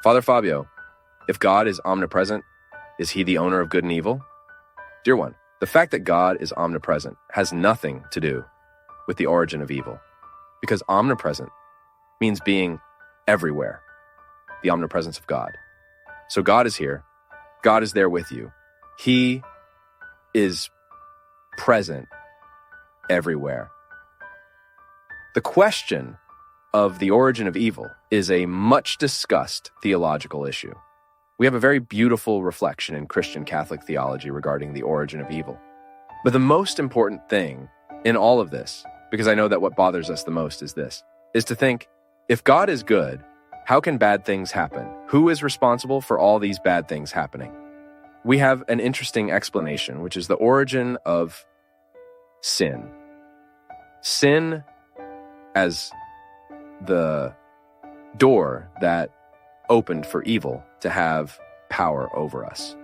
Father Fabio, if God is omnipresent, is he the owner of good and evil? Dear one, the fact that God is omnipresent has nothing to do with the origin of evil, because omnipresent means being everywhere, the omnipresence of God. So God is here. God is there with you. He is present everywhere. The question of the origin of evil is a much discussed theological issue. We have a very beautiful reflection in Christian Catholic theology regarding the origin of evil. But the most important thing in all of this, because I know that what bothers us the most is this, is to think, if God is good, how can bad things happen? Who is responsible for all these bad things happening? We have an interesting explanation, which is the origin of sin. Sin as the door that opened for evil to have power over us.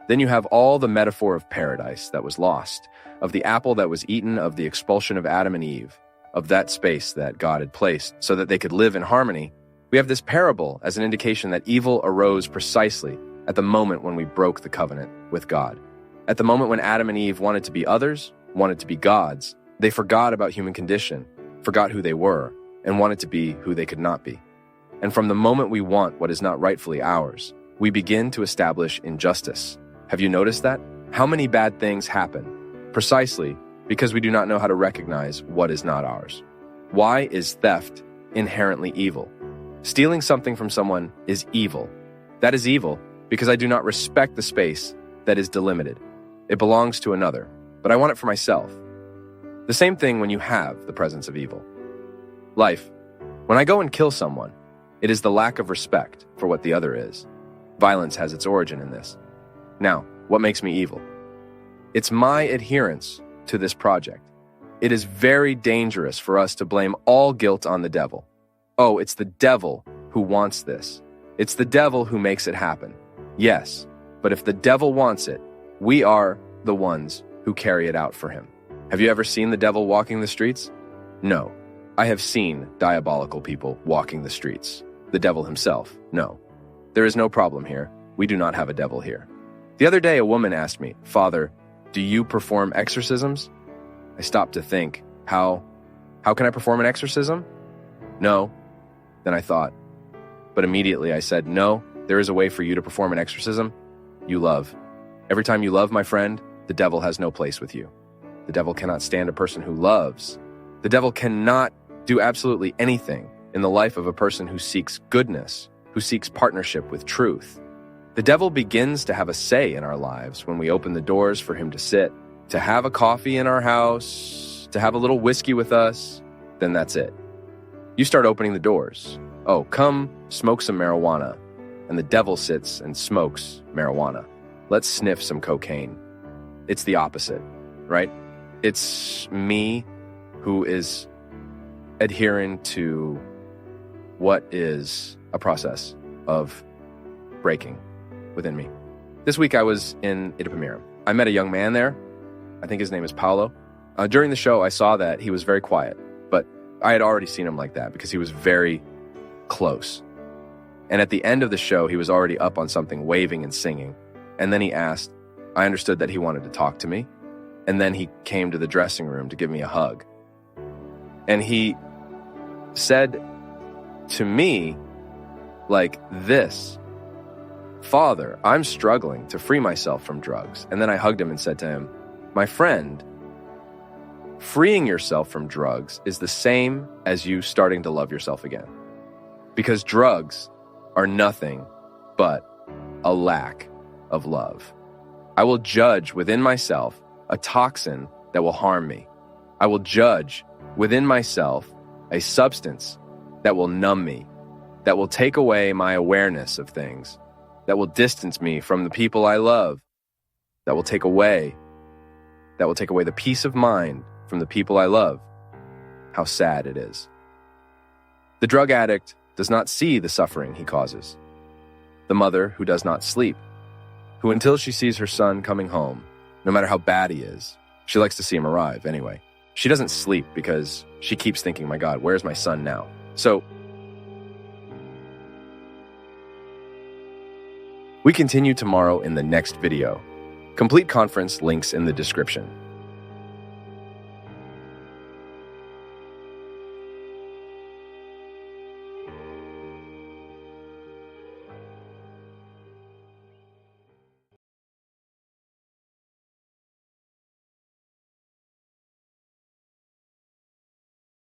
Then you have all the metaphor of paradise that was lost, of the apple that was eaten, of the expulsion of Adam and Eve, of that space that God had placed so that they could live in harmony. We have this parable as an indication that evil arose precisely at the moment when we broke the covenant with God. At the moment when Adam and Eve wanted to be others, wanted to be gods, they forgot about human condition, forgot who they were, and wanted to be who they could not be. And from the moment we want what is not rightfully ours, we begin to establish injustice. Have you noticed that? How many bad things happen? Precisely because we do not know how to recognize what is not ours. Why is theft inherently evil? Stealing something from someone is evil. That is evil because I do not respect the space that is delimited. It belongs to another, but I want it for myself. The same thing when you have the presence of evil. Life. When I go and kill someone, it is the lack of respect for what the other is. Violence has its origin in this. Now, what makes me evil? It's my adherence to this project. It is very dangerous for us to blame all guilt on the devil. Oh, it's the devil who wants this. It's the devil who makes it happen. Yes, but if the devil wants it, we are the ones who carry it out for him. Have you ever seen the devil walking the streets? No. I have seen diabolical people walking the streets. The devil himself, no. There is no problem here. We do not have a devil here. The other day, a woman asked me, Father, do you perform exorcisms? I stopped to think, how can I perform an exorcism? No. Then I thought, but immediately I said, no, there is a way for you to perform an exorcism. You love. Every time you love, my friend, the devil has no place with you. The devil cannot stand a person who loves. The devil cannot do absolutely anything in the life of a person who seeks goodness, who seeks partnership with truth. The devil begins to have a say in our lives when we open the doors for him to sit, to have a coffee in our house, to have a little whiskey with us, then that's it. You start opening the doors. Oh, come smoke some marijuana. And the devil sits and smokes marijuana. Let's sniff some cocaine. It's the opposite, right? It's me who is adhering to what is a process of breaking within me. This week I was in Itapemirim. I met a young man there. I think his name is Paulo. During the show, I saw that he was very quiet, but I had already seen him like that because he was very close. And at the end of the show, he was already up on something, waving and singing. And then he asked, I understood that he wanted to talk to me. And then he came to the dressing room to give me a hug. And he said to me like this, Father, I'm struggling to free myself from drugs. And then I hugged him and said to him, my friend, freeing yourself from drugs is the same as you starting to love yourself again. Because drugs are nothing but a lack of love. I will judge within myself a toxin that will harm me. I will judge within myself a substance that will numb me, that will take away my awareness of things, that will distance me from the people I love, that will take away the peace of mind from the people I love. How sad it is. The drug addict does not see the suffering he causes. The mother who does not sleep, who until she sees her son coming home, no matter how bad he is, she likes to see him arrive anyway. She doesn't sleep because she keeps thinking, my God, where's my son now? So We continue tomorrow in the next video. Complete conference links in the description.